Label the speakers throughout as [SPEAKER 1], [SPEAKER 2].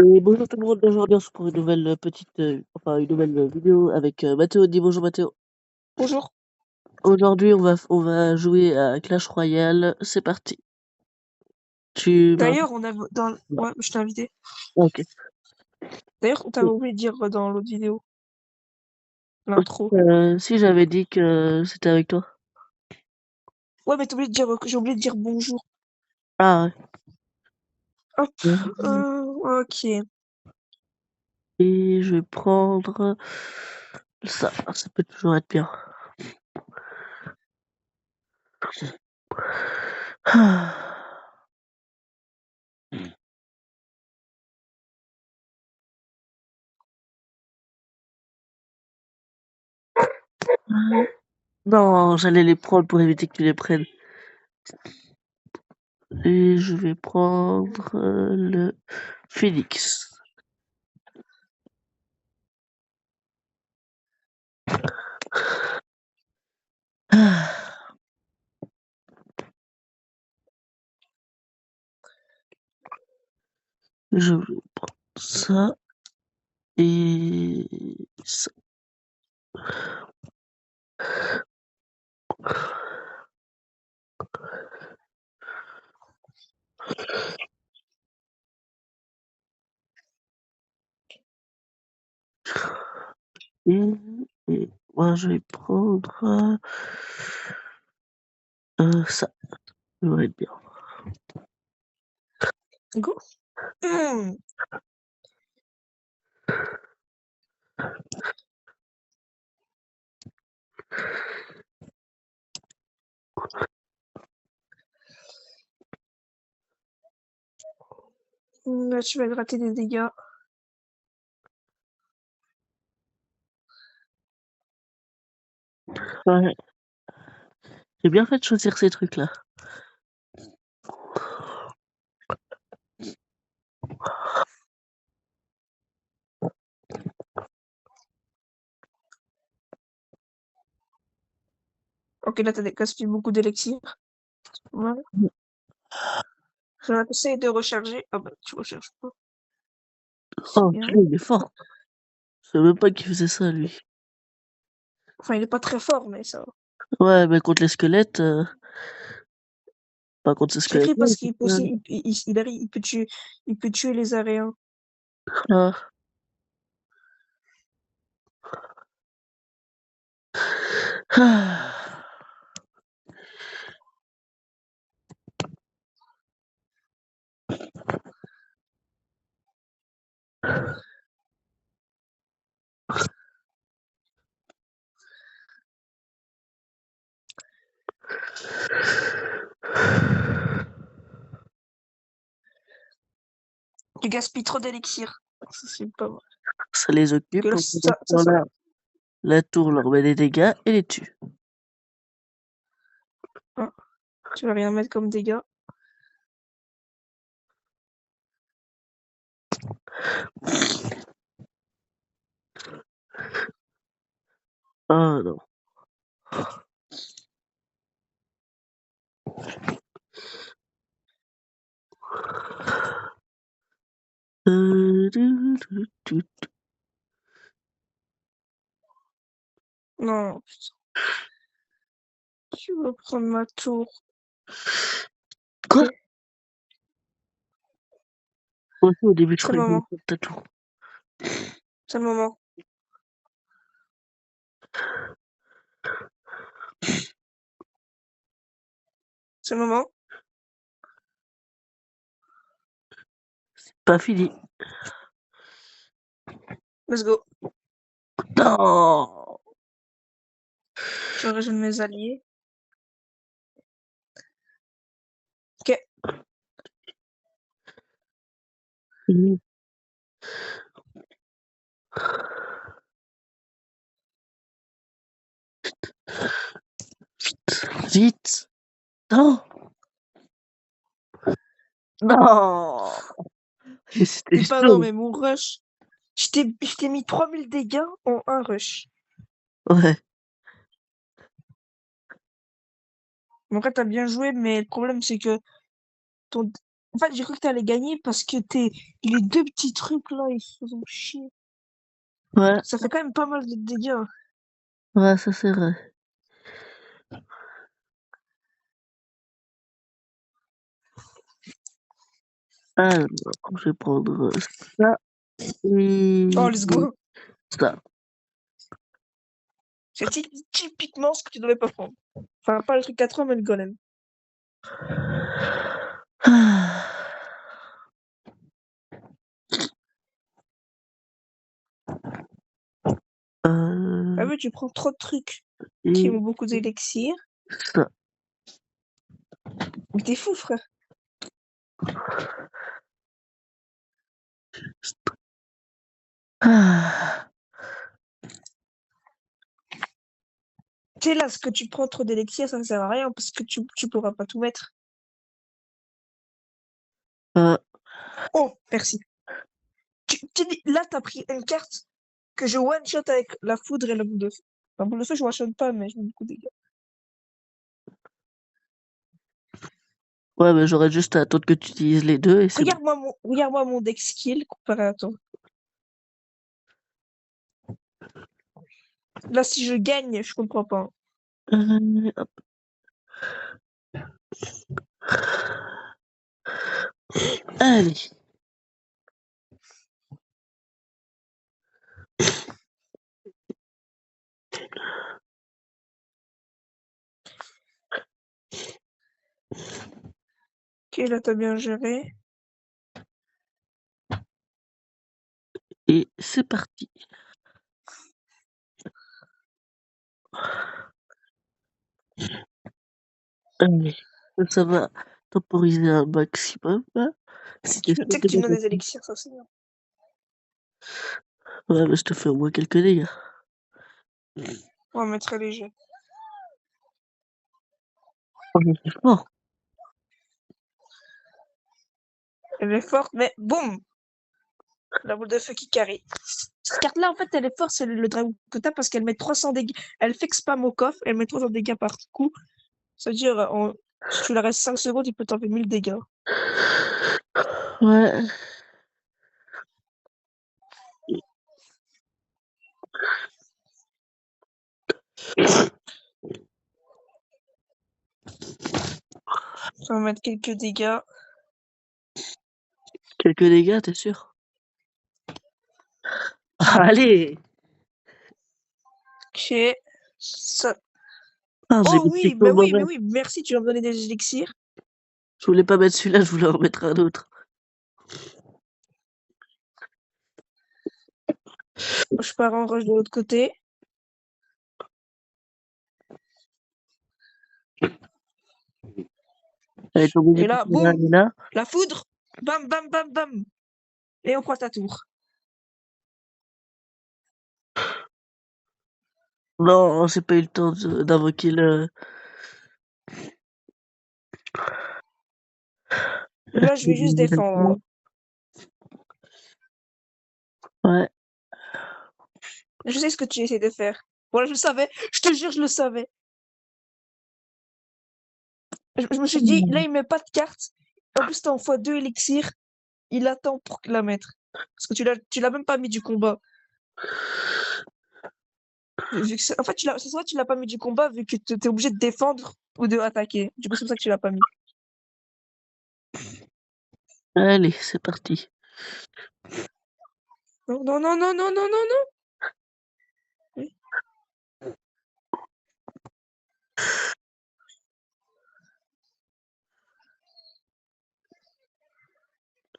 [SPEAKER 1] Et bonjour tout le monde, aujourd'hui on se retrouve pour une nouvelle une nouvelle vidéo avec Mathéo. Dis bonjour Mathéo.
[SPEAKER 2] Bonjour.
[SPEAKER 1] Aujourd'hui on va jouer à Clash Royale. C'est parti. Tu m'as.
[SPEAKER 2] D'ailleurs, on a dans ouais, je t'ai invité.
[SPEAKER 1] Ok.
[SPEAKER 2] D'ailleurs, t'avais oublié de dire dans l'autre vidéo, l'intro.
[SPEAKER 1] Si j'avais dit que c'était avec toi.
[SPEAKER 2] Ouais, mais t'as oublié de dire j'ai oublié de dire bonjour.
[SPEAKER 1] Ah
[SPEAKER 2] Hop.
[SPEAKER 1] ouais.
[SPEAKER 2] Ok.
[SPEAKER 1] Et je vais prendre ça. Ça peut toujours être bien. Non, j'allais les prendre pour éviter que tu les prennes. Et je vais prendre le Phoenix. Je vais prendre ça et ça. Et, et moi je vais prendre ça. Ça va être bien.
[SPEAKER 2] Go. Là, tu vas gratter des dégâts.
[SPEAKER 1] Ouais. J'ai bien fait de choisir ces trucs-là.
[SPEAKER 2] Ok, là, t'as gaspillé beaucoup d'élixir. Voilà. Je vais essayer de recharger. Ah bah, tu recharges pas. C'est
[SPEAKER 1] Oh,
[SPEAKER 2] bien.
[SPEAKER 1] purée, il est fort. Je savais même pas qu'il faisait ça, lui.
[SPEAKER 2] Enfin, il est pas très fort, mais ça va.
[SPEAKER 1] Ouais, mais contre les squelettes, pas contre ces
[SPEAKER 2] J'ai pris
[SPEAKER 1] squelettes-là.
[SPEAKER 2] parce qu'il peut aussi, il peut tuer les aréens.
[SPEAKER 1] Ah. Ah.
[SPEAKER 2] Tu gaspilles trop d'élixir. Ça, c'est pas vrai.
[SPEAKER 1] Ça les
[SPEAKER 2] Que
[SPEAKER 1] occupe,
[SPEAKER 2] là,
[SPEAKER 1] on peut mettre
[SPEAKER 2] ça, ça,
[SPEAKER 1] la tour leur met des dégâts et les tue.
[SPEAKER 2] hein, tu vas rien mettre comme dégâts.
[SPEAKER 1] Ah non. Du, du, du.
[SPEAKER 2] Non, putain. Tu veux prendre ma tour.
[SPEAKER 1] Quoi?
[SPEAKER 2] Ok.
[SPEAKER 1] Moi aussi, au début, je
[SPEAKER 2] C'est le
[SPEAKER 1] croyais que j'allais
[SPEAKER 2] moment.
[SPEAKER 1] prendre ta tour.
[SPEAKER 2] C'est le moment. C'est le moment.
[SPEAKER 1] Pas fini.
[SPEAKER 2] Let's go.
[SPEAKER 1] Non!
[SPEAKER 2] Je rejoins mes alliés. Ok.
[SPEAKER 1] Fini. Vite! Non! Non! C'était
[SPEAKER 2] Et pas non,
[SPEAKER 1] chaud.
[SPEAKER 2] mais mon rush. Je t'ai mis 3000 dégâts en un rush.
[SPEAKER 1] Ouais.
[SPEAKER 2] En vrai, t'as bien joué, mais le problème, c'est que ton, En fait, j'ai cru que t'allais gagner parce que les deux petits trucs là, ils se font chier.
[SPEAKER 1] Ouais,
[SPEAKER 2] Ça fait quand même pas mal de dégâts.
[SPEAKER 1] ouais, ça c'est vrai. Alors, je vais prendre ça
[SPEAKER 2] Oh,
[SPEAKER 1] et
[SPEAKER 2] let's go.
[SPEAKER 1] ça.
[SPEAKER 2] C'est typiquement ce que tu devais pas prendre. Enfin, pas le truc 4 mais le golem.
[SPEAKER 1] Ah,
[SPEAKER 2] Ah
[SPEAKER 1] euh,
[SPEAKER 2] oui, tu prends trop de trucs qui ont
[SPEAKER 1] et
[SPEAKER 2] beaucoup d'élixir.
[SPEAKER 1] ça.
[SPEAKER 2] Mais t'es fou, frère.
[SPEAKER 1] Ah,
[SPEAKER 2] Tu sais, là, ce que tu prends trop d'élixir, ça ne sert à rien parce que tu pourras pas tout mettre.
[SPEAKER 1] euh,
[SPEAKER 2] Oh, merci. Là, t'as pris une carte que je one-shot avec la foudre et la boule de feu. La boule de feu, je one-shot pas, mais je mets beaucoup de dégâts.
[SPEAKER 1] ouais, mais j'aurais juste à attendre que tu utilises les deux et c'est bon.
[SPEAKER 2] Regarde-moi mon deck skill comparé à toi. Là, si je gagne, je comprends pas.
[SPEAKER 1] Hop. Allez.
[SPEAKER 2] Ok, là, t'as bien géré.
[SPEAKER 1] Et c'est parti. Allez. Ça va temporiser un maximum, hein, si
[SPEAKER 2] Tu
[SPEAKER 1] t'essaies
[SPEAKER 2] sais que
[SPEAKER 1] de
[SPEAKER 2] tu me donnes
[SPEAKER 1] me
[SPEAKER 2] des élixirs, ça, c'est bien.
[SPEAKER 1] ouais, mais je te fais au moins quelques dégâts.
[SPEAKER 2] On va mettre léger.
[SPEAKER 1] Oh, mais c'est fort.
[SPEAKER 2] Elle est forte, mais boum! La boule de feu qui carry. Cette carte-là, en fait, elle est forte, c'est le dragon que t'as parce qu'elle met 300 dégâts. Elle fait spam au coffre, elle met 300 dégâts par coup. C'est-à-dire, si tu la restes 5 secondes, il peut t'enlever 1000 dégâts.
[SPEAKER 1] Ouais.
[SPEAKER 2] Ça va mettre quelques dégâts.
[SPEAKER 1] Quelques dégâts, t'es sûr? Allez!
[SPEAKER 2] Ok. Ça...
[SPEAKER 1] Ah, j'ai
[SPEAKER 2] Oh
[SPEAKER 1] mis
[SPEAKER 2] oui,
[SPEAKER 1] plutôt
[SPEAKER 2] mais
[SPEAKER 1] mauvais.
[SPEAKER 2] oui, merci, tu vas me donner des élixirs.
[SPEAKER 1] Je voulais pas mettre celui-là, je voulais en mettre un autre.
[SPEAKER 2] Je pars en rush de l'autre côté.
[SPEAKER 1] Elle est obligée
[SPEAKER 2] Et
[SPEAKER 1] de
[SPEAKER 2] là,
[SPEAKER 1] faire
[SPEAKER 2] boum!
[SPEAKER 1] aller là.
[SPEAKER 2] La foudre! Bam, bam, bam, bam! Et on prend ta tour.
[SPEAKER 1] Non, j'ai pas eu le temps d'invoquer
[SPEAKER 2] Là, je vais juste défendre, hein.
[SPEAKER 1] Ouais.
[SPEAKER 2] Je sais ce que tu essaies de faire. Voilà, je le savais. Je te jure, je le savais. Je me suis dit, là, il met pas de carte. En plus, t'as en fois 2 élixirs. Il attend pour la mettre. Parce que tu l'as même pas mis du combat. Vu que en fait, c'est soit tu l'as pas mis du combat, vu que t'es obligé de défendre ou de attaquer. Du coup, c'est pour ça que tu l'as pas mis.
[SPEAKER 1] Allez, c'est parti.
[SPEAKER 2] Non, non, non, non, non, non, non, non. Oui.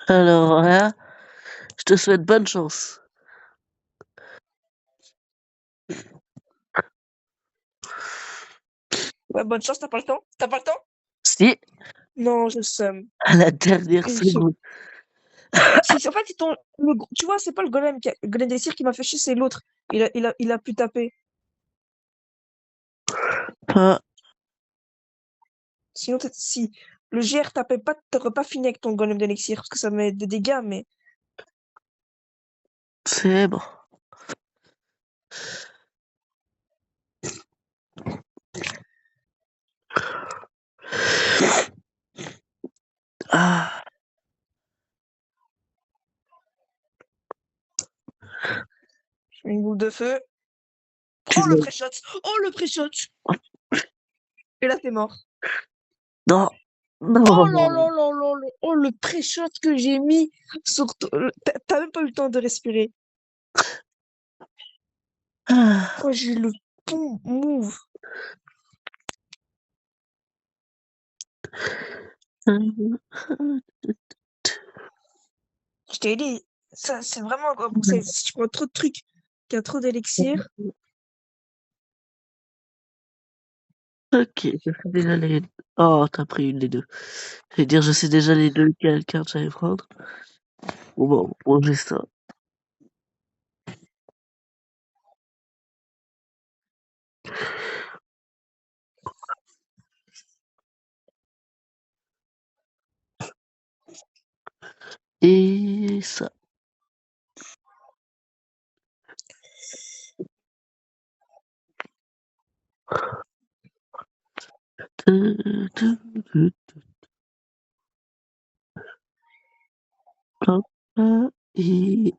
[SPEAKER 1] Alors là, je te souhaite bonne chance.
[SPEAKER 2] Ouais, bonne chance, t'as pas le temps? T'as pas le temps?
[SPEAKER 1] Si,
[SPEAKER 2] Non, je somme.
[SPEAKER 1] à la dernière
[SPEAKER 2] Et je-
[SPEAKER 1] seconde.
[SPEAKER 2] En fait, tu vois, c'est pas le golem des cires qui m'a fait chier, c'est l'autre. Il a pu taper.
[SPEAKER 1] Ah,
[SPEAKER 2] Sinon, si le GR tapait pas, t'aurais pas fini avec ton golem d'élixir, parce que ça met des dégâts, mais
[SPEAKER 1] c'est bon. Ah.
[SPEAKER 2] Je mets une boule de feu.
[SPEAKER 1] Tu
[SPEAKER 2] Oh, le
[SPEAKER 1] veux...
[SPEAKER 2] pré-shot! Oh, le pré-shot! Et là, t'es mort.
[SPEAKER 1] Non,
[SPEAKER 2] Oh là
[SPEAKER 1] non.
[SPEAKER 2] là là là là! Oh, le pré-shot que j'ai mis sur... T'as même pas eu le temps de respirer.
[SPEAKER 1] Ah.
[SPEAKER 2] Oh, j'ai eu le bon move. Je t'ai dit, ça, c'est vraiment... Si tu prends trop de trucs, qu'il y a trop d'élixir...
[SPEAKER 1] Ok, je sais déjà les... Oh, t'as pris une des deux. Je vais dire, je sais déjà les deux quelle carte j'allais prendre. Bon, j'ai ça. Et ça. Hop, et...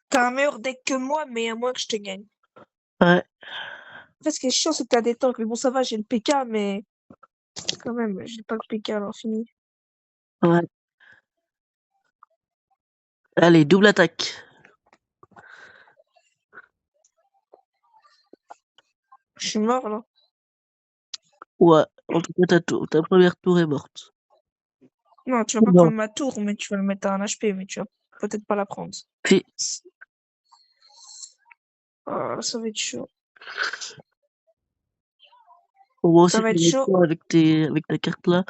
[SPEAKER 2] T'as un meilleur deck que moi, mais à moins que je te gagne.
[SPEAKER 1] Ouais,
[SPEAKER 2] En fait, ce qui est chiant, c'est que t'as des tanks. Mais bon, ça va, j'ai le PK, mais quand même, j'ai pas le PK à l'infini.
[SPEAKER 1] ouais. Allez, double attaque.
[SPEAKER 2] Je suis mort, là.
[SPEAKER 1] Ouais, en tout cas, ta première tour est morte.
[SPEAKER 2] Non, tu vas pas
[SPEAKER 1] Non.
[SPEAKER 2] prendre ma tour, mais tu vas le mettre à un HP, mais tu vas peut-être pas la prendre.
[SPEAKER 1] Puis,
[SPEAKER 2] Ah, ça va être chaud.
[SPEAKER 1] moi
[SPEAKER 2] Ça
[SPEAKER 1] aussi,
[SPEAKER 2] va
[SPEAKER 1] tu
[SPEAKER 2] être
[SPEAKER 1] vas
[SPEAKER 2] chaud.
[SPEAKER 1] quoi avec ta carte là.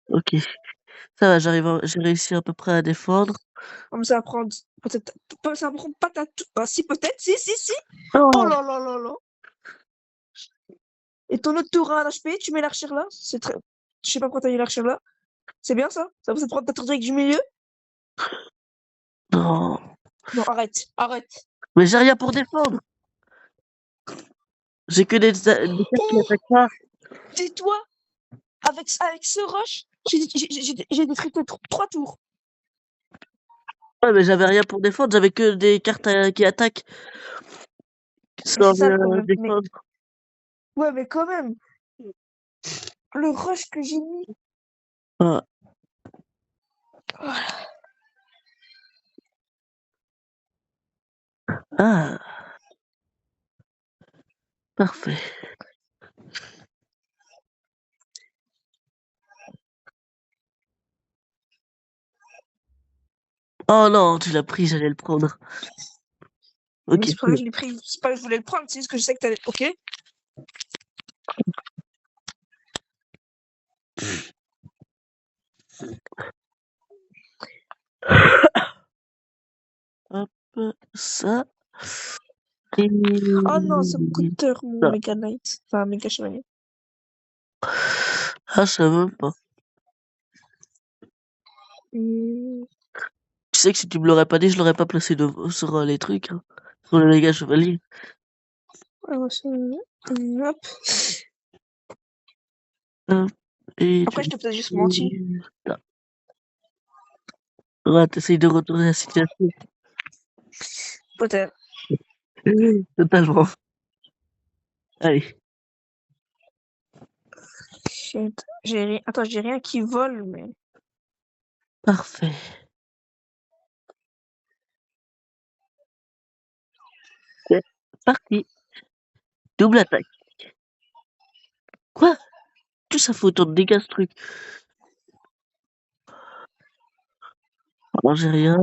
[SPEAKER 1] Ok, ça va, j'ai réussi à peu près à défendre.
[SPEAKER 2] Comme ça va prendre peut-être. Ça va prendre pas ta tour. Ah, si, peut-être. Si, si, si. Oh
[SPEAKER 1] Oh,
[SPEAKER 2] là là là là. Et ton autre tour à un HP, tu mets l'archère là. C'est très. Je sais pas pourquoi t'as mis l'archère là. C'est bien ça? Ça va te prendre ta tour direct du milieu?
[SPEAKER 1] non.
[SPEAKER 2] Non, arrête. Arrête.
[SPEAKER 1] Mais j'ai rien pour défendre. J'ai que des cartes qui
[SPEAKER 2] Oh,
[SPEAKER 1] attaquent pas.
[SPEAKER 2] tais-toi. Avec ce rush, j'ai détruit tes 3 tours.
[SPEAKER 1] Ouais, mais j'avais rien pour défendre, j'avais que des cartes qui attaquent
[SPEAKER 2] Mais
[SPEAKER 1] sans
[SPEAKER 2] c'est ça le
[SPEAKER 1] rien
[SPEAKER 2] problème. Mais
[SPEAKER 1] défendre.
[SPEAKER 2] ouais, mais quand même, le rush que j'ai mis.
[SPEAKER 1] Ouais.
[SPEAKER 2] Oh,
[SPEAKER 1] Ah, parfait. Oh non, tu l'as pris, j'allais le prendre. Ok,
[SPEAKER 2] mais c'est pas vrai que je l'ai pris. C'est pas que je voulais le prendre, c'est juste que je sais que t'allais. Ok?
[SPEAKER 1] hop, ça. Et
[SPEAKER 2] Oh non, ce coûteur, mon
[SPEAKER 1] ça.
[SPEAKER 2] Mega Knight. Enfin, Mega Chevalier.
[SPEAKER 1] Ah, je savais même pas.
[SPEAKER 2] Hmm,
[SPEAKER 1] Tu sais que si tu me l'aurais pas dit, je l'aurais pas placé sur les trucs, hein, sur le méga chevalier.
[SPEAKER 2] alors, hop.
[SPEAKER 1] Hop, et tu...
[SPEAKER 2] Après, je te faisais juste menti.
[SPEAKER 1] Ça. Ouais, t'essayes de retourner la situation.
[SPEAKER 2] Peut-être.
[SPEAKER 1] Totalement. Allez,
[SPEAKER 2] Shit. J'ai rien. Attends, j'ai rien qui vole, mais.
[SPEAKER 1] parfait. C'est parti. Double attaque. Quoi? Que ça fait autant de dégâts ce truc? Non, j'ai rien.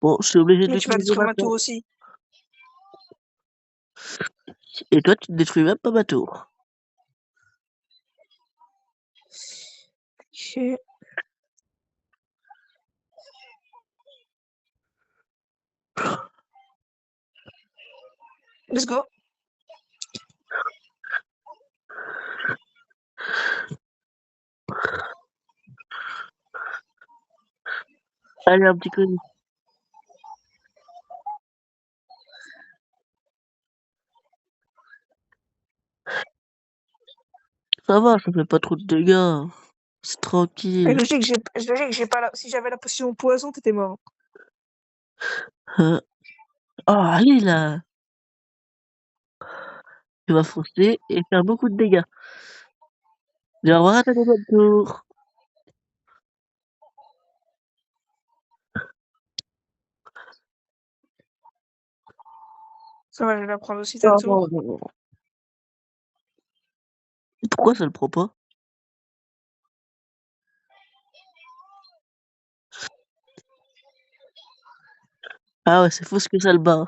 [SPEAKER 1] Bon, je suis obligé de
[SPEAKER 2] Mais tu vas
[SPEAKER 1] l'utiliser
[SPEAKER 2] détruire ma tour
[SPEAKER 1] maintenant.
[SPEAKER 2] aussi.
[SPEAKER 1] Et toi, tu ne détruis même pas ma tour.
[SPEAKER 2] Ok. Let's go.
[SPEAKER 1] Allez, un petit coup. Ça va, ça fait pas trop de dégâts. C'est
[SPEAKER 2] Et
[SPEAKER 1] tranquille.
[SPEAKER 2] logique, j'ai pas la... Si j'avais la potion poison, t'étais mort.
[SPEAKER 1] Euh, Oh, allez là. Tu vas foncer et faire beaucoup de dégâts. Viens voir à ta deuxième tour.
[SPEAKER 2] Ça va, je vais la prendre aussi ta
[SPEAKER 1] Oh,
[SPEAKER 2] tour.
[SPEAKER 1] non, non. Pourquoi ça le prend pas? Ah ouais, c'est fou ce que ça le bat.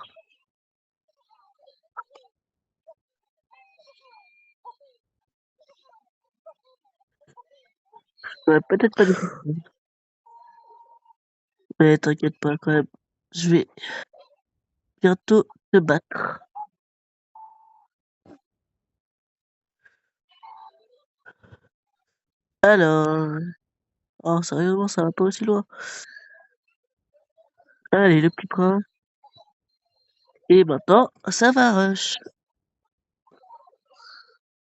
[SPEAKER 1] Ouais, peut-être pas des. Mais t'inquiète pas quand même. Je vais bientôt te battre. Alors. Oh, sérieusement, ça va pas aussi loin. Allez, le petit prince. Et maintenant, ça va rush.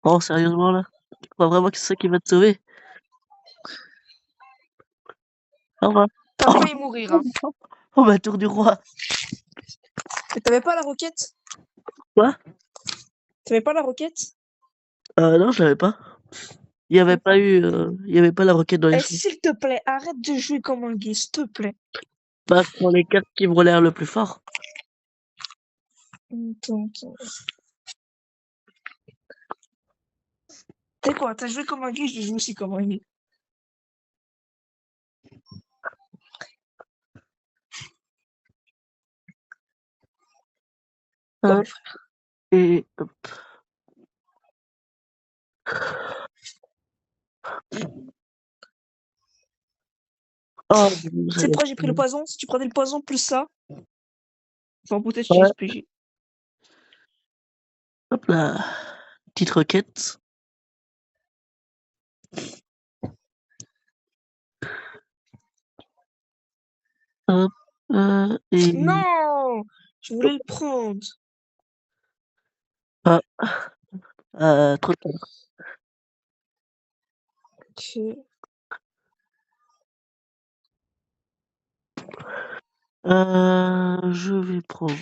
[SPEAKER 1] Oh, sérieusement là. Tu crois vraiment que c'est ça qui va te sauver? Au revoir.
[SPEAKER 2] T'as
[SPEAKER 1] Oh,
[SPEAKER 2] failli mourir, hein.
[SPEAKER 1] oh, ma tour du roi.
[SPEAKER 2] Mais t'avais pas la roquette?
[SPEAKER 1] Quoi?
[SPEAKER 2] T'avais pas la roquette?
[SPEAKER 1] Non, je l'avais pas. Il y avait pas eu, il y avait pas la roquette dans les
[SPEAKER 2] Eh,
[SPEAKER 1] choix.
[SPEAKER 2] s'il te plaît, arrête de jouer comme un gay, s'il te plaît.
[SPEAKER 1] Bah, je prends les cartes qui me l'air le plus fort.
[SPEAKER 2] Attends. Tu sais quoi, t'as joué comme un gay, je joue aussi comme un gay. Quoi,
[SPEAKER 1] Hop,
[SPEAKER 2] mes frères?
[SPEAKER 1] et hop. Oh,
[SPEAKER 2] Tu sais
[SPEAKER 1] j'allais.
[SPEAKER 2] pourquoi j'ai pris le poison? Si tu prenais le poison plus ça, enfin peut-être chez
[SPEAKER 1] Ouais,
[SPEAKER 2] SPG.
[SPEAKER 1] hop là. Petite roquette. Hop, et
[SPEAKER 2] Non! Je voulais le prendre.
[SPEAKER 1] ah, trop tard.
[SPEAKER 2] Ok.
[SPEAKER 1] Je vais prendre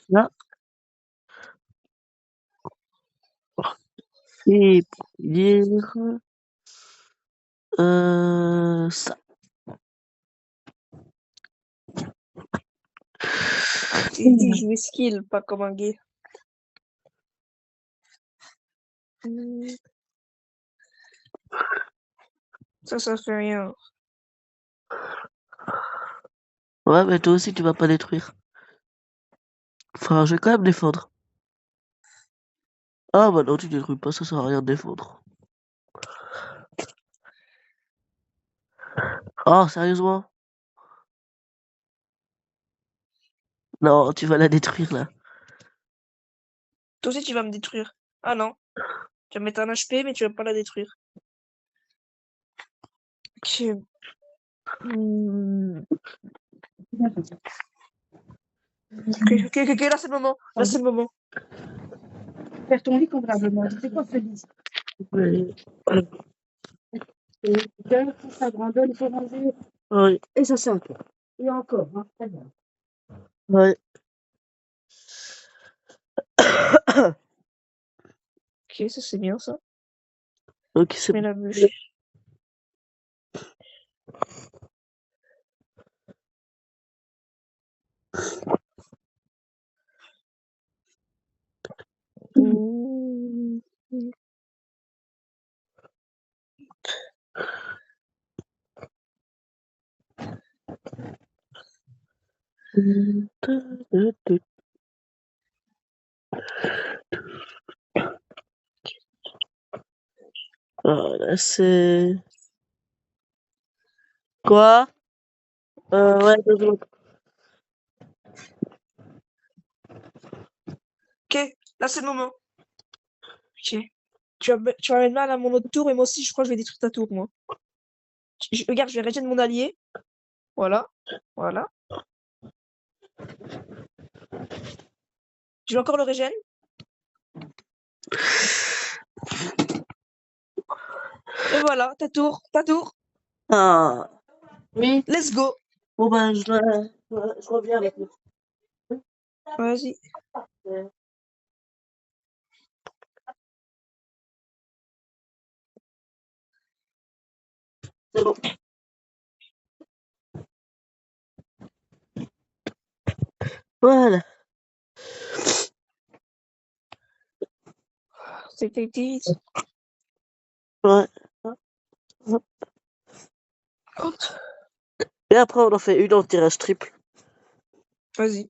[SPEAKER 1] là. Et pour lire, ça.
[SPEAKER 2] J'ai dit jouer skill, pas comme un gay. Hmm, ça fait rien.
[SPEAKER 1] Ouais, mais toi aussi, tu vas pas détruire. Enfin, je vais quand même défendre. Ah, bah non, tu détruis pas, ça sert à rien de défendre. Oh, sérieusement? Non, tu vas la détruire là.
[SPEAKER 2] Toi aussi, tu vas me détruire. Ah non. Tu vas mettre un HP, mais tu vas pas la détruire. Ok. Hmm. Ok, là c'est le moment. Là c'est le moment.
[SPEAKER 3] Faire ton lit convenablement. C'est quoi ce lit?
[SPEAKER 1] Ouais.
[SPEAKER 3] Et bien, pour sa grandeur, il faut ranger.
[SPEAKER 1] Ouais.
[SPEAKER 3] Et ça, c'est un peu. Et encore, hein, très bien.
[SPEAKER 1] Ouais.
[SPEAKER 2] Ok, ça c'est bien ça.
[SPEAKER 1] Ok,
[SPEAKER 2] Je
[SPEAKER 1] c'est
[SPEAKER 2] mets
[SPEAKER 1] bon.
[SPEAKER 2] la bûche. Hmm.
[SPEAKER 1] Ah, là, c'est... Quoi? Ouais, 2 secondes.
[SPEAKER 2] Ok, là c'est le moment. Ok. Tu vas mettre mal à mon autre tour et moi aussi je crois que je vais détruire ta tour moi. Regarde, je vais régénérer mon allié. Voilà. Voilà. Tu veux encore le régène? Et voilà, ta tour.
[SPEAKER 1] Ah,
[SPEAKER 3] Oui.
[SPEAKER 2] Let's go.
[SPEAKER 1] bon ben, je reviens avec vous.
[SPEAKER 2] Vas-y.
[SPEAKER 1] C'est bon. Voilà.
[SPEAKER 2] C'était vite.
[SPEAKER 1] Ouais.
[SPEAKER 2] Hop.
[SPEAKER 1] Et après, on en fait une en tirage triple.
[SPEAKER 2] Vas-y.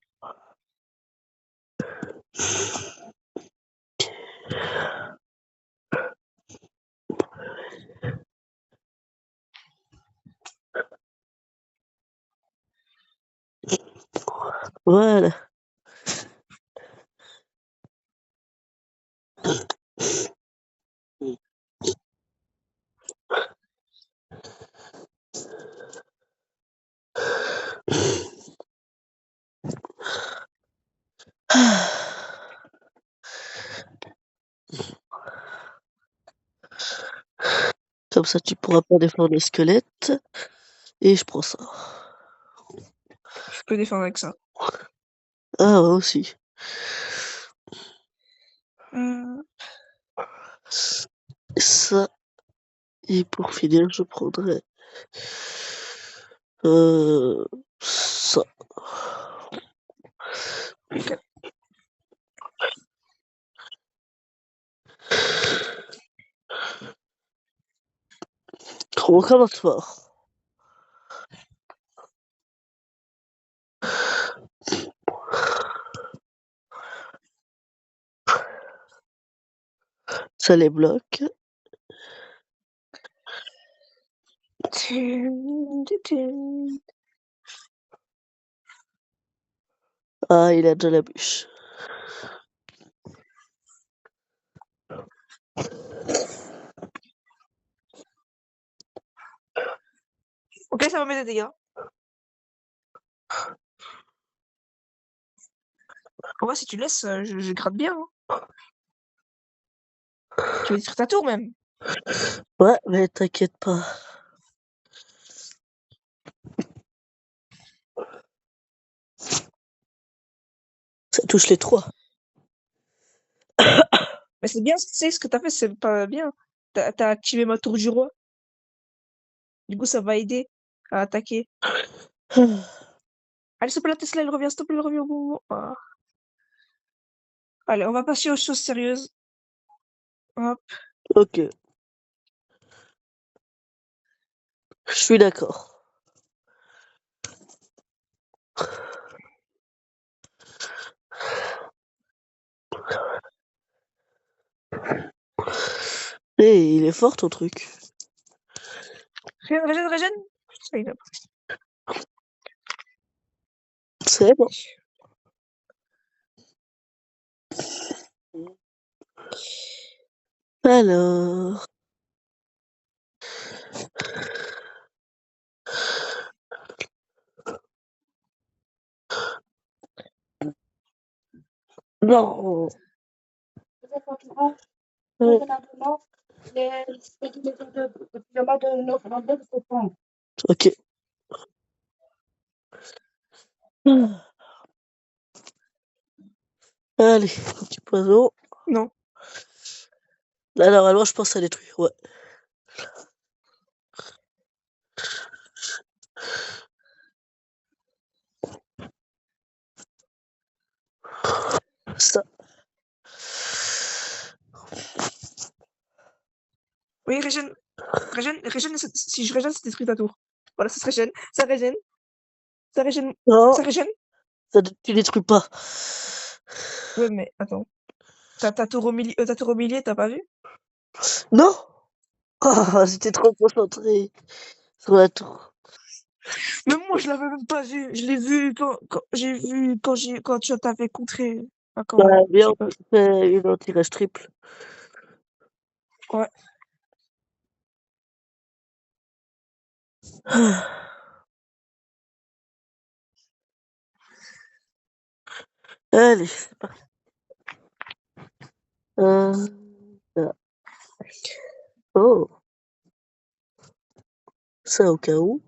[SPEAKER 1] Voilà. Comme ça, tu pourras pas défendre les squelettes. Et je prends ça.
[SPEAKER 2] Je peux défendre avec ça.
[SPEAKER 1] Ah, ouais, aussi. Ça. Et pour finir, je prendrai ça.
[SPEAKER 2] Ok.
[SPEAKER 1] On commence fort. Ça les bloque. Ah, il a déjà la bûche.
[SPEAKER 2] Ok, ça va mettre des dégâts. En vrai, si tu laisses, je gratte bien. Hein. Tu vas détruire ta tour même.
[SPEAKER 1] Ouais, mais t'inquiète pas. Ça touche les trois.
[SPEAKER 2] Mais c'est bien, tu sais, ce que t'as fait, c'est pas bien. T'as activé ma tour du roi. Du coup, ça va aider à attaquer. Allez, s'il te plaît, la Tesla, elle revient, s'il te plaît, elle revient au bon moment. Ah. Allez, on va passer aux choses sérieuses. Hop.
[SPEAKER 1] Ok. Je suis d'accord. Et il est fort ton truc.
[SPEAKER 2] Régène. Putain, il a-
[SPEAKER 1] C'est bon. Alors. Non.
[SPEAKER 3] Quand tu rentres,
[SPEAKER 1] Ouais.
[SPEAKER 3] maintenant, les maisons de pyjama de notre vendeur se font.
[SPEAKER 1] Ok. Allez, petit poison.
[SPEAKER 2] Non.
[SPEAKER 1] Là, normalement, je pense à détruire. Ouais. Ça.
[SPEAKER 2] Oui, régène. Régène, si je régène, c'est détruit ta tour. Voilà, ça se régène. Ça régène. Ça régène.
[SPEAKER 1] Non,
[SPEAKER 2] Ça régène.
[SPEAKER 1] tu détruis pas.
[SPEAKER 2] Ouais, mais attends. Ta tour au milieu, t'as pas vu?
[SPEAKER 1] Non. Ah, j'étais trop concentré sur la tour.
[SPEAKER 2] Même moi, je l'avais même pas vu. Je l'ai vu quand tu t'avais contré. Ah, quand
[SPEAKER 1] Bah,
[SPEAKER 2] même.
[SPEAKER 1] bien,
[SPEAKER 2] J'ai
[SPEAKER 1] on
[SPEAKER 2] pas vu.
[SPEAKER 1] fait une en tirage triple.
[SPEAKER 2] Ouais.
[SPEAKER 1] Allez, c'est parti. Ça. Oh, ça au cas où.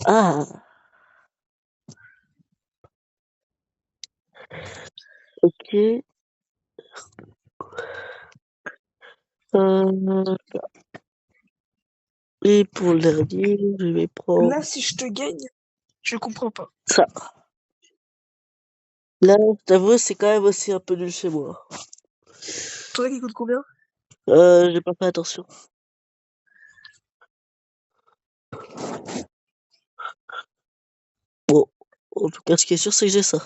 [SPEAKER 1] Ah, ok. Euh, et pour le dernier, je vais prendre
[SPEAKER 2] Là, si je te gagne, je comprends pas.
[SPEAKER 1] ça. Là, je t'avoue, c'est quand même aussi un peu nul chez moi.
[SPEAKER 2] Toi qui coûte combien?
[SPEAKER 1] J'ai pas fait attention. Bon, en tout cas, ce qui est sûr, c'est que j'ai ça.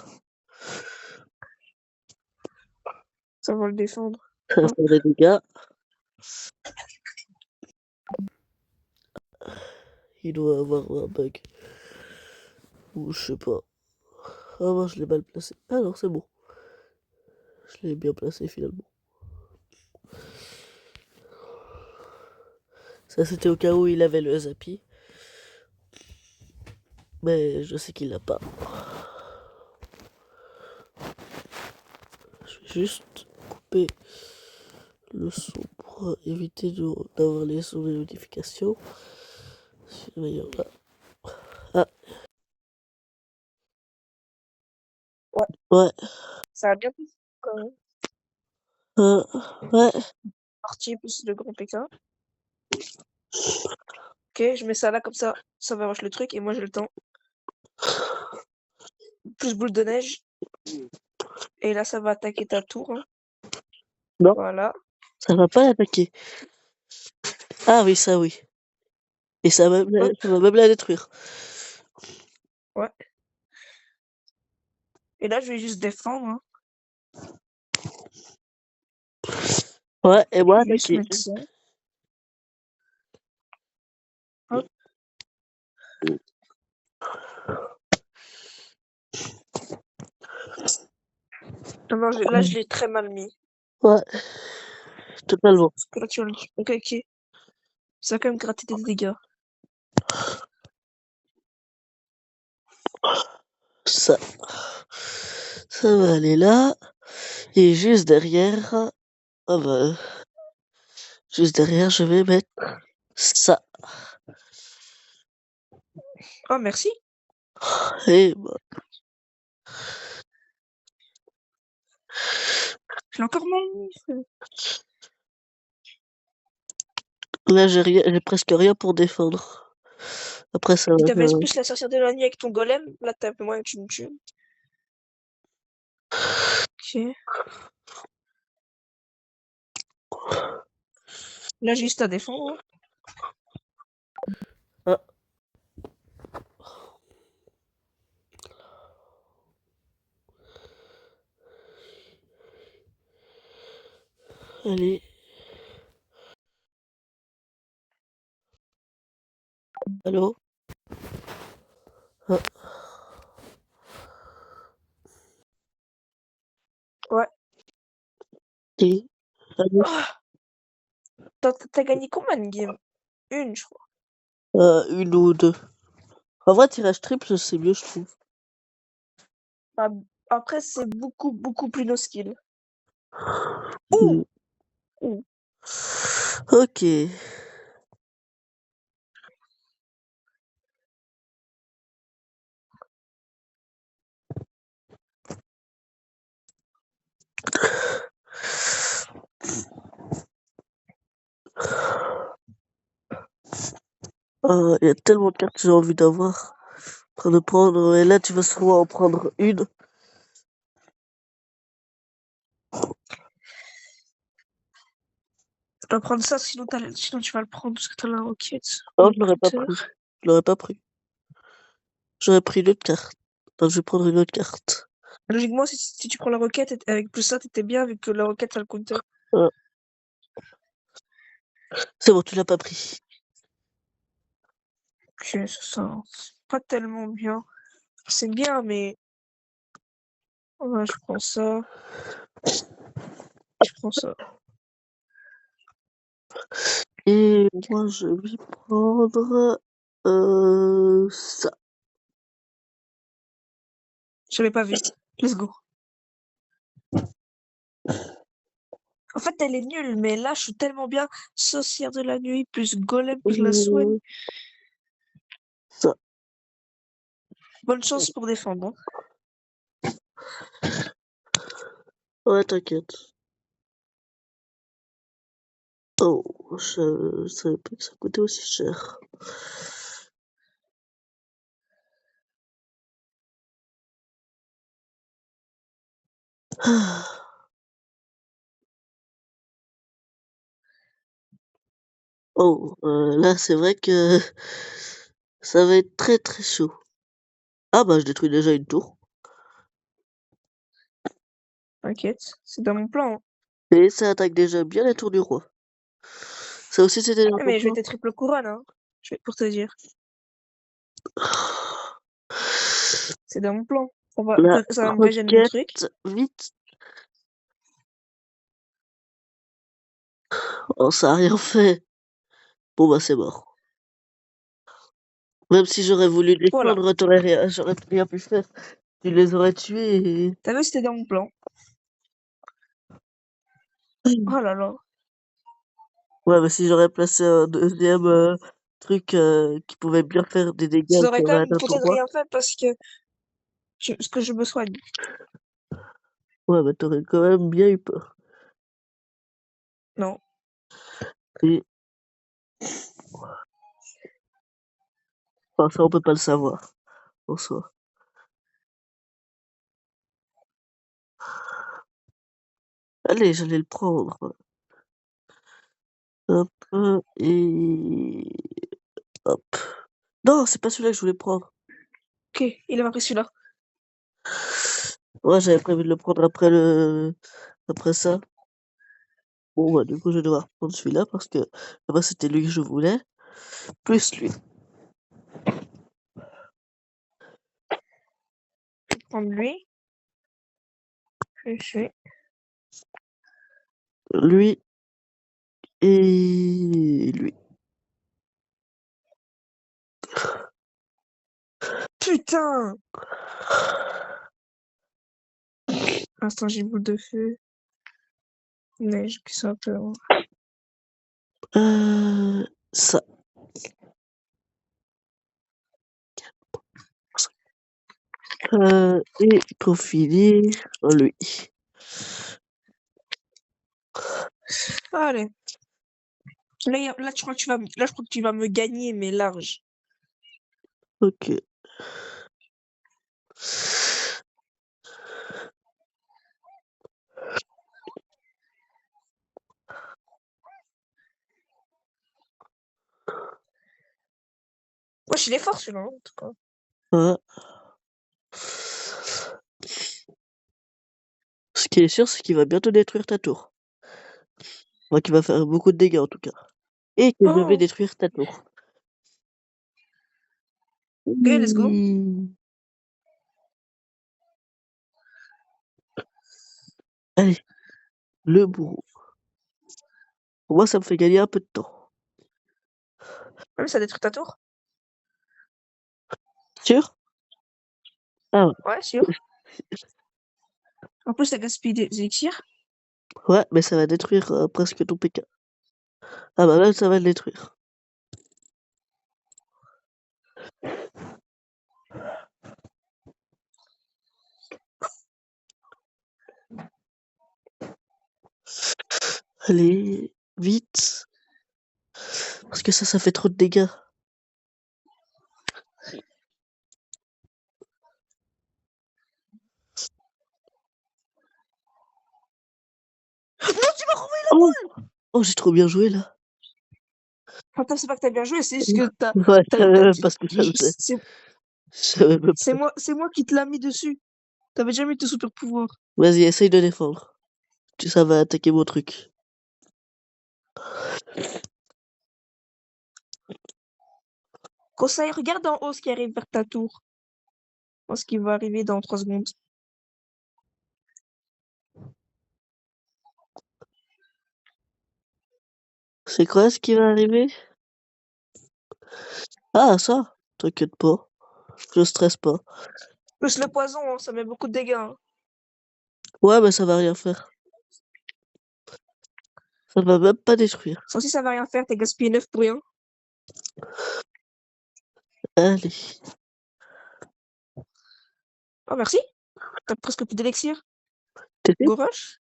[SPEAKER 2] Ça va le défendre.
[SPEAKER 1] Ça va faire des dégâts. Il doit avoir un bug. Ou je sais pas. Ah moi je l'ai mal placé. Ah non, c'est bon. Je l'ai bien placé finalement. Ça c'était au cas où il avait le Zappy. Mais je sais qu'il l'a pas. Je vais juste couper le son pour éviter d'avoir les sons de notification. Surveillant là. Ah, ouais.
[SPEAKER 2] Ça a bien pris quand même.
[SPEAKER 1] Ouais.
[SPEAKER 2] Partie plus le grand PK. Ok, je mets ça là comme ça va rush le truc et moi j'ai le temps. Plus boule de neige. Et là, ça va attaquer ta tour. Hein.
[SPEAKER 1] Non,
[SPEAKER 2] Voilà.
[SPEAKER 1] ça va pas l'attaquer. Ah oui, ça oui. Et ça va même,
[SPEAKER 2] Hop.
[SPEAKER 1] ça va même la détruire.
[SPEAKER 2] Ouais. Et là, je vais juste défendre. Hein.
[SPEAKER 1] Ouais, et moi
[SPEAKER 2] Je vais juste
[SPEAKER 1] attaquer.
[SPEAKER 2] mettre ça. Hop. Non, là, je l'ai très mal mis.
[SPEAKER 1] Ouais, totalement.
[SPEAKER 2] Parce que là, tu vois, ok. Ça a quand même gratté des dégâts.
[SPEAKER 1] Ça. Ça va aller là. Et juste derrière. Ah bah, juste derrière, je vais mettre ça.
[SPEAKER 2] Oh, merci.
[SPEAKER 1] Et bah,
[SPEAKER 2] Je l'ai encore mal mis.
[SPEAKER 1] là, j'ai presque rien pour défendre. Après, ça
[SPEAKER 2] Si
[SPEAKER 1] va.
[SPEAKER 2] t'avais plus la sorcière de la nuit avec ton golem, là, t'as un peu moins que tu me tues. Ok. Là, j'ai juste à défendre.
[SPEAKER 1] Ah. Allez. Allô? Ah.
[SPEAKER 2] Ouais.
[SPEAKER 1] Et, allez.
[SPEAKER 2] Oh, t'as gagné combien de games? Une, je crois.
[SPEAKER 1] Une ou deux. En vrai, tirage triple, c'est mieux, je trouve.
[SPEAKER 2] Bah, après, c'est beaucoup plus no skill.
[SPEAKER 1] Mm.
[SPEAKER 2] Ouh! Ouh!
[SPEAKER 1] Ok. Il y a tellement de cartes que j'ai envie d'avoir. En train de prendre. Et là, tu vas sûrement en prendre une.
[SPEAKER 2] Tu dois prendre ça, sinon tu vas le prendre parce que t'as la roquette.
[SPEAKER 1] Non,
[SPEAKER 2] Ou
[SPEAKER 1] je l'aurais pas
[SPEAKER 2] Twitter.
[SPEAKER 1] pris. Je l'aurais pas pris. J'aurais pris une autre carte. Donc, je vais prendre une autre carte.
[SPEAKER 2] Logiquement, si tu prends la roquette avec plus ça, t'étais bien vu que la roquette, ça le counter.
[SPEAKER 1] Voilà. C'est bon, tu l'as pas pris.
[SPEAKER 2] Ok, ça, c'est pas tellement bien. C'est bien, mais ouais, je prends ça. Je prends ça.
[SPEAKER 1] Et moi, je vais prendre ça.
[SPEAKER 2] Je l'avais pas vu. Let's go. En fait, elle est nulle, mais là, je suis tellement bien. Sorcière de la nuit, plus golem, plus la soigne.
[SPEAKER 1] Ça.
[SPEAKER 2] Bonne chance pour défendre. Hein.
[SPEAKER 1] Ouais, t'inquiète. Oh, je savais pas que ça coûtait aussi cher. Oh, là, c'est vrai que ça va être très très chaud. Ah bah, je détruis déjà une tour.
[SPEAKER 2] T'inquiète, c'est dans mon plan. Hein.
[SPEAKER 1] Et ça attaque déjà bien la tour du roi. Ça aussi, c'était dans
[SPEAKER 2] Eh,
[SPEAKER 1] ton
[SPEAKER 2] mais je vais
[SPEAKER 1] plan.
[SPEAKER 2] te triple couronne, hein. Pour te dire. C'est dans mon plan.
[SPEAKER 1] La
[SPEAKER 2] Ça va me régénérer mon
[SPEAKER 1] roquette,
[SPEAKER 2] truc.
[SPEAKER 1] vite. Oh, ça a rien fait. Bon bah, c'est mort. Même si j'aurais voulu
[SPEAKER 2] Voilà.
[SPEAKER 1] défendre, j'aurais rien pu faire. Tu les aurais tués et...
[SPEAKER 2] T'as vu, c'était dans mon plan. Oh là là.
[SPEAKER 1] Ouais, mais si j'aurais placé un deuxième truc qui pouvait bien faire des dégâts
[SPEAKER 2] Ça
[SPEAKER 1] et
[SPEAKER 2] aurait
[SPEAKER 1] qui
[SPEAKER 2] quand
[SPEAKER 1] avait
[SPEAKER 2] même
[SPEAKER 1] atteint ton
[SPEAKER 2] peut-être
[SPEAKER 1] roi,
[SPEAKER 2] rien fait parce que je me soigne.
[SPEAKER 1] ouais, bah t'aurais quand même bien eu peur.
[SPEAKER 2] Non.
[SPEAKER 1] Et enfin, ça, on peut pas le savoir en soi. Allez, j'allais le prendre. Hop, et hop. Non, c'est pas celui-là que je voulais prendre.
[SPEAKER 2] Ok, il a pas pris celui-là.
[SPEAKER 1] Ouais, j'avais prévu de le prendre après ça. Bon, bah, du coup, je vais devoir prendre celui-là parce que là-bas, c'était lui que je voulais. Plus lui.
[SPEAKER 2] Je vais prendre lui. Je vais.
[SPEAKER 1] Lui et lui.
[SPEAKER 2] Putain! Instant, j'ai boule de feu. Neige qui soit un peu.
[SPEAKER 1] Ça. Et pour finir, lui.
[SPEAKER 2] Allez. Là, je crois que là, je crois que tu vas me gagner, mais large.
[SPEAKER 1] Ok.
[SPEAKER 2] Moi, je l'ai fort, celui-là, en tout cas.
[SPEAKER 1] Ouais. Ce qui est sûr, c'est qu'il va bientôt détruire ta tour. Moi, qui va faire beaucoup de dégâts en tout cas. Et que je vais
[SPEAKER 2] Oh!
[SPEAKER 1] détruire ta tour.
[SPEAKER 2] Ok, let's go.
[SPEAKER 1] Allez, le bourreau. Pour moi, ça me fait gagner un peu de temps.
[SPEAKER 2] Même ça détruit ta tour?
[SPEAKER 1] Sûr? Ah ouais.
[SPEAKER 2] Ouais, sûr. En plus, t'as gaspillé des élixirs.
[SPEAKER 1] Ouais, mais ça va détruire presque ton PK. Ah bah là, ça va le détruire. Allez, vite. Parce que ça fait trop de dégâts.
[SPEAKER 2] Non, tu m'as renvoyé la
[SPEAKER 1] Oh,
[SPEAKER 2] boule!
[SPEAKER 1] oh, j'ai trop bien joué là.
[SPEAKER 2] Attends, c'est pas que t'as bien joué, c'est juste que
[SPEAKER 1] Ouais, je savais même pas ce que ça faisait.
[SPEAKER 2] c'est
[SPEAKER 1] Je savais même pas.
[SPEAKER 2] c'est moi qui te l'ai mis dessus. T'avais jamais tes super pouvoirs.
[SPEAKER 1] Vas-y, essaye de défendre. Ça va attaquer mon truc.
[SPEAKER 2] Conseil, regarde en haut ce qui arrive vers ta tour. Je pense qu'il va arriver dans 3 secondes.
[SPEAKER 1] C'est quoi ce qui va arriver? Ah, ça, t'inquiète pas. Je stresse pas.
[SPEAKER 2] Plus le poison, hein, ça met beaucoup de dégâts. Hein.
[SPEAKER 1] Ouais, mais ça va rien faire. Ça va même pas détruire.
[SPEAKER 2] Ça aussi, ça va rien faire, t'es gaspillé 9 pour rien.
[SPEAKER 1] Allez.
[SPEAKER 2] Oh, merci. T'as presque plus d'élixir.
[SPEAKER 1] T'es
[SPEAKER 2] Go rush.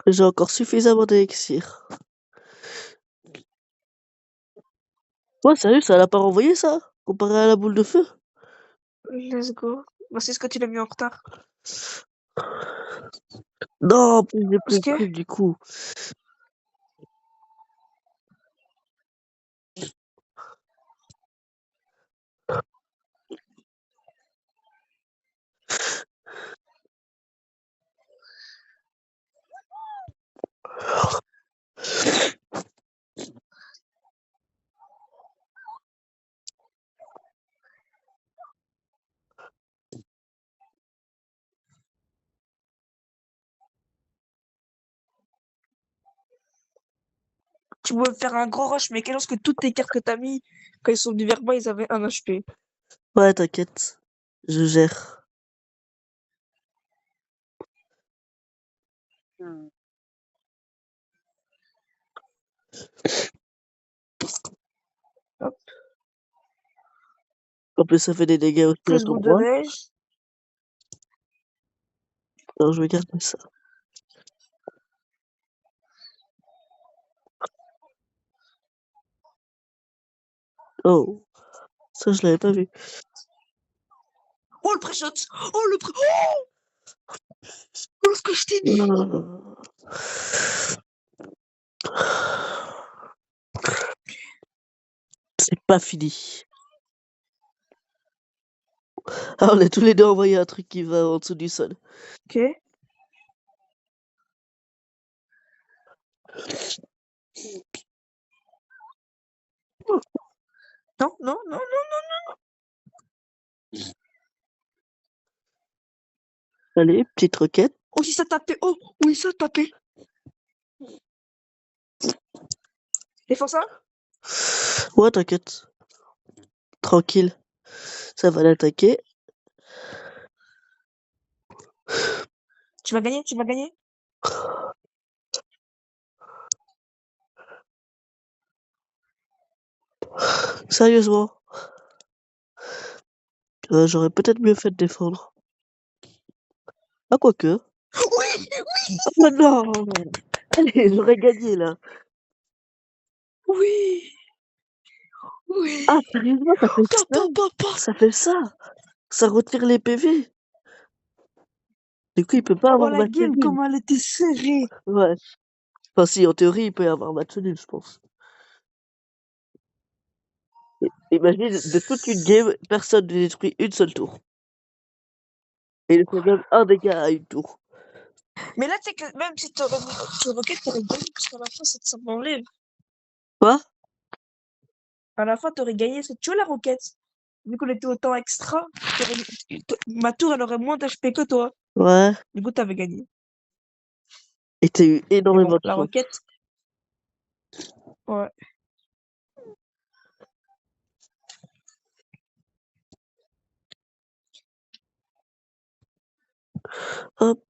[SPEAKER 1] J'ai encore suffisamment d'élixir. Ouais, sérieux, ça l'a pas renvoyé ça? Comparé à la boule de feu?
[SPEAKER 2] Let's go. Bah, c'est ce que tu l'as mis en retard.
[SPEAKER 1] Non, en plus j'ai plus
[SPEAKER 2] Parce
[SPEAKER 1] le
[SPEAKER 2] que,
[SPEAKER 1] truc du coup.
[SPEAKER 2] tu pouvais faire un gros rush, mais quelle chance que toutes tes cartes que t'as mis, quand ils sont du verba, ils avaient 1 HP.
[SPEAKER 1] Ouais, t'inquiète. Je gère.
[SPEAKER 2] Hop.
[SPEAKER 1] En plus, ça fait des dégâts aussi à
[SPEAKER 2] Plus
[SPEAKER 1] ton
[SPEAKER 2] boule de
[SPEAKER 1] roi.
[SPEAKER 2] neige.
[SPEAKER 1] Alors, je vais garder ça. Oh, ça, je l'avais pas vu.
[SPEAKER 2] Oh, le pré-shot. Oh, le pré... Oh, ce que je t'ai dit.
[SPEAKER 1] C'est pas fini. Ah, on a tous les deux envoyé un truc qui va en dessous du sol.
[SPEAKER 2] Ok. Non, non, non, non.
[SPEAKER 1] Allez, petite roquette.
[SPEAKER 2] Oh, si ça tapait. Oh, oui, ça tapait. Défends ça.
[SPEAKER 1] Ouais, t'inquiète. Tranquille. Ça va l'attaquer.
[SPEAKER 2] Tu vas gagner, tu vas gagner.
[SPEAKER 1] Sérieusement. J'aurais peut-être mieux fait de défendre. Ah, quoique.
[SPEAKER 2] Oui,
[SPEAKER 1] Oh non! Allez, j'aurais gagné là.
[SPEAKER 2] oui, oui.
[SPEAKER 1] Ah, sérieusement, ça fait ça?
[SPEAKER 2] Papa.
[SPEAKER 1] Ça fait ça? Ça retire les PV? Du coup, il peut pas
[SPEAKER 2] Oh,
[SPEAKER 1] avoir
[SPEAKER 2] la
[SPEAKER 1] match
[SPEAKER 2] game,
[SPEAKER 1] nul.
[SPEAKER 2] comment elle était serrée.
[SPEAKER 1] Ouais. Enfin, si, en théorie, il peut y avoir match nul, je pense. Imagine, de toute une game, personne ne détruit une seule tour. Et il fait même un dégât à une tour.
[SPEAKER 2] Mais là, tu sais que même si t'aurais mis tu roquette, t'aurais gagné, parce qu'à la fin, ça m'enlève.
[SPEAKER 1] Quoi?
[SPEAKER 2] À la fin, t'aurais gagné, parce que tu vois la roquette. Vu qu'on était autant extra, ma tour, elle aurait moins d'HP que toi.
[SPEAKER 1] Ouais.
[SPEAKER 2] Du coup, t'avais gagné.
[SPEAKER 1] Et t'as eu
[SPEAKER 2] Mais bon,
[SPEAKER 1] énormément de
[SPEAKER 2] la
[SPEAKER 1] chance.
[SPEAKER 2] roquette, ouais.
[SPEAKER 1] Hop.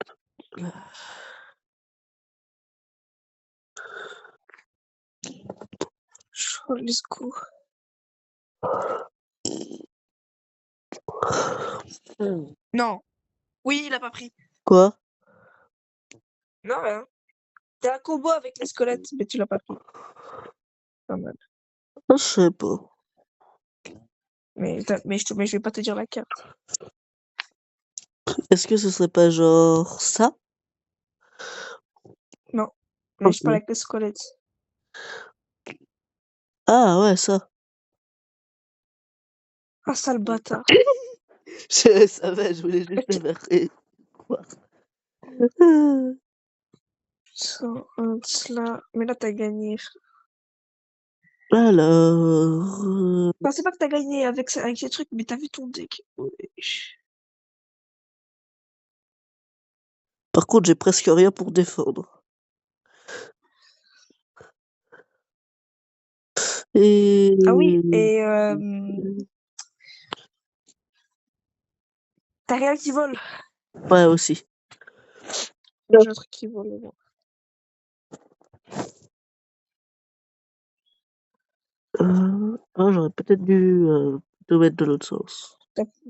[SPEAKER 2] Let's go. Non. Oui, il a pas pris.
[SPEAKER 1] Quoi?
[SPEAKER 2] Non, rien. T'es un combo avec les squelettes, mais tu l'as pas pris. Pas mal.
[SPEAKER 1] Ah, je sais pas.
[SPEAKER 2] Mais je vais pas te dire la carte.
[SPEAKER 1] Est-ce que ce serait pas genre ça?
[SPEAKER 2] Non. Mais
[SPEAKER 1] Ok.
[SPEAKER 2] je parle avec les squelettes.
[SPEAKER 1] Ah ouais, ça.
[SPEAKER 2] Ah, sale bâtard.
[SPEAKER 1] Je savais, je voulais juste
[SPEAKER 2] Mais
[SPEAKER 1] le faire croire.
[SPEAKER 2] là. Mais là, t'as gagné.
[SPEAKER 1] Alors...
[SPEAKER 2] Enfin, c'est pas que t'as gagné avec ces trucs, mais t'as vu ton deck. Wesh.
[SPEAKER 1] Par contre, j'ai presque rien pour défendre. Et...
[SPEAKER 2] Ah oui, et T'as rien qui vole.
[SPEAKER 1] Ouais, aussi.
[SPEAKER 2] J'ai un truc qui vole. Bon.
[SPEAKER 1] J'aurais peut-être dû te mettre de l'autre sens.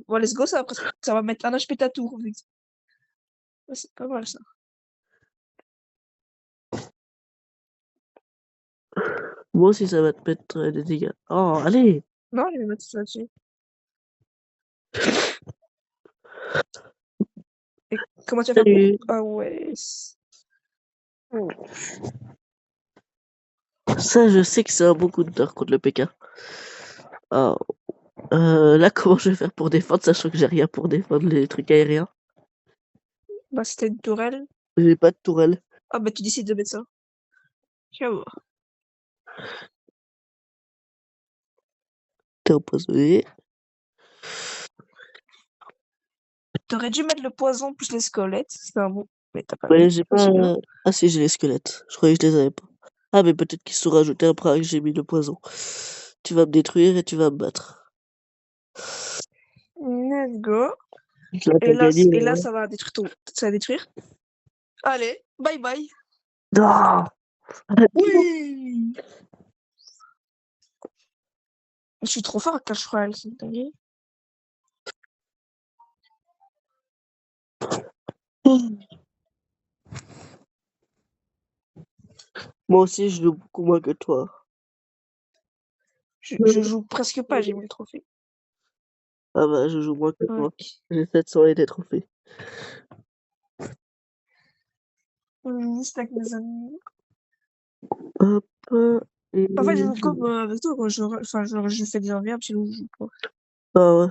[SPEAKER 2] Bon, let's go, ça va mettre un HP ta tour. Ouais, c'est pas mal ça.
[SPEAKER 1] Moi aussi, ça va te mettre des dégâts. Oh, allez!
[SPEAKER 2] Non, je vais mettre ça là-dessus. Et comment tu vas faire
[SPEAKER 1] Salut!
[SPEAKER 2] pour... Ah ouais.
[SPEAKER 1] Ça, je sais que c'est un bon coup de tort contre le PK. Oh. Là, comment je vais faire pour défendre, sachant que j'ai rien pour défendre les trucs aériens?
[SPEAKER 2] Bah, c'était une tourelle.
[SPEAKER 1] J'ai pas de tourelle.
[SPEAKER 2] Ah bah, tu décides de mettre ça. Ciao.
[SPEAKER 1] T'es empoisonné.
[SPEAKER 2] T'aurais dû mettre le poison plus les squelettes. C'est un bon... Mais t'as pas
[SPEAKER 1] Ouais,
[SPEAKER 2] mis.
[SPEAKER 1] j'ai
[SPEAKER 2] Ah,
[SPEAKER 1] pas.
[SPEAKER 2] c'est bien.
[SPEAKER 1] Ah si, j'ai les squelettes. Je croyais que je les avais pas. Ah, mais peut-être qu'ils se sont rajoutés après que j'ai mis le poison. Tu vas me détruire et tu vas me battre.
[SPEAKER 2] Let's go.
[SPEAKER 1] Là, t'as gagné.
[SPEAKER 2] Et là, ça va détruire tout. Ça va détruire. Allez, bye bye.
[SPEAKER 1] Non!
[SPEAKER 2] Oui. Je suis trop fort à Clash Royale, c'est dingue.
[SPEAKER 1] Moi aussi, je joue beaucoup moins que toi.
[SPEAKER 2] Je joue presque pas, j'ai mis le trophée.
[SPEAKER 1] Ah bah, je joue moins que toi.
[SPEAKER 2] Ok.
[SPEAKER 1] J'ai 700 et des trophées.
[SPEAKER 2] C'est avec mes amis.
[SPEAKER 1] Hop. Et...
[SPEAKER 2] En fait, je joue comme avec toi quand je fais des envies, sinon je joue pas.
[SPEAKER 1] Ah ouais.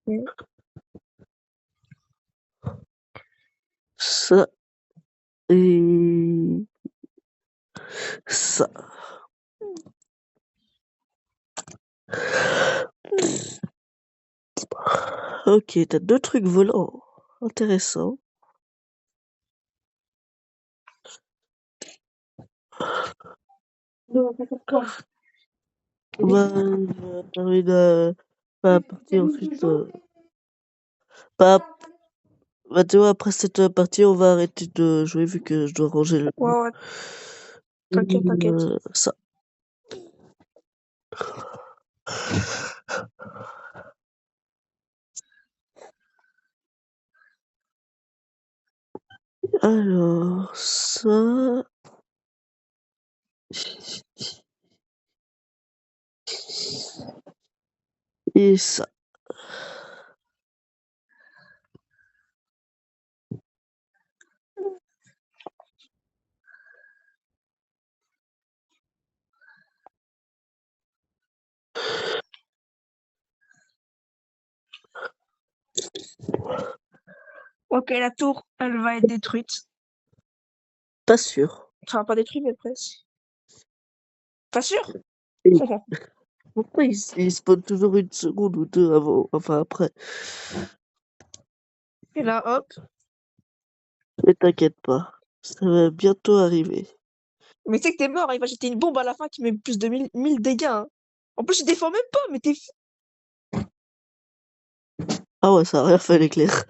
[SPEAKER 2] Ouais.
[SPEAKER 1] Ça. Et... ça. Ok, t'as deux trucs volants. Intéressant. Bah, termine pas partie ensuite. Pas. Bah, tu vois, après cette partie, on va arrêter de jouer vu que je dois ranger le.
[SPEAKER 2] Ouais, ouais, t'inquiète, t'inquiète.
[SPEAKER 1] Ça. Alors, ça. Et ça.
[SPEAKER 2] Ok, la tour, elle va être détruite.
[SPEAKER 1] Pas sûr.
[SPEAKER 2] Enfin, pas détruite, mais presque. Pas sûr?
[SPEAKER 1] Et pourquoi il spawn toujours une seconde ou deux avant, enfin après?
[SPEAKER 2] Et là, hop.
[SPEAKER 1] Mais t'inquiète pas, ça va bientôt arriver.
[SPEAKER 2] Mais tu sais que t'es mort, hein, il va jeter une bombe à la fin qui met plus de 1000 dégâts. Hein. En plus, il défend même pas, mais t'es fou.
[SPEAKER 1] Ah ouais, ça a rien fait l'éclair.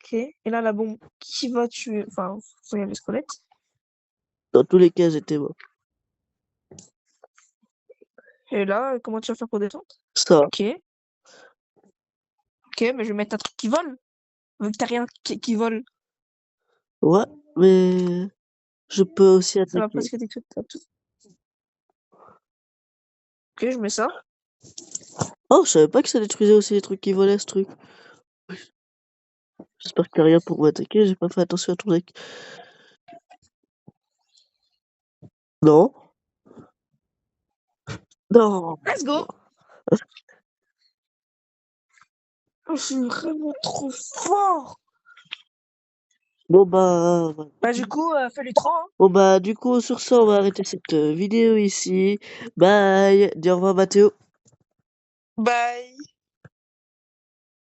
[SPEAKER 2] Ok, et là, la bombe qui va tuer. Enfin, faut y aller squelette.
[SPEAKER 1] Dans tous les cas, j'étais mort.
[SPEAKER 2] Et là, comment tu vas faire pour descendre?
[SPEAKER 1] Ça,
[SPEAKER 2] Ok. Ok, mais je vais mettre un truc qui vole. Vu que t'as rien qui vole,
[SPEAKER 1] ouais, mais je peux aussi
[SPEAKER 2] ça va
[SPEAKER 1] attaquer.
[SPEAKER 2] presque détruire tout. Ok, je mets ça.
[SPEAKER 1] Oh, je savais pas que ça détruisait aussi les trucs qui volaient, ce truc. J'espère que t'as rien pour m'attaquer, j'ai pas fait attention à ton deck. Non. Non.
[SPEAKER 2] Let's go! Oh, je suis vraiment trop fort!
[SPEAKER 1] Bon bah,
[SPEAKER 2] Bah, du coup, fais les 3. Hein.
[SPEAKER 1] bon bah, du coup, sur ça, on va arrêter cette vidéo ici. Bye. Dis au revoir, Mathéo.
[SPEAKER 2] Bye!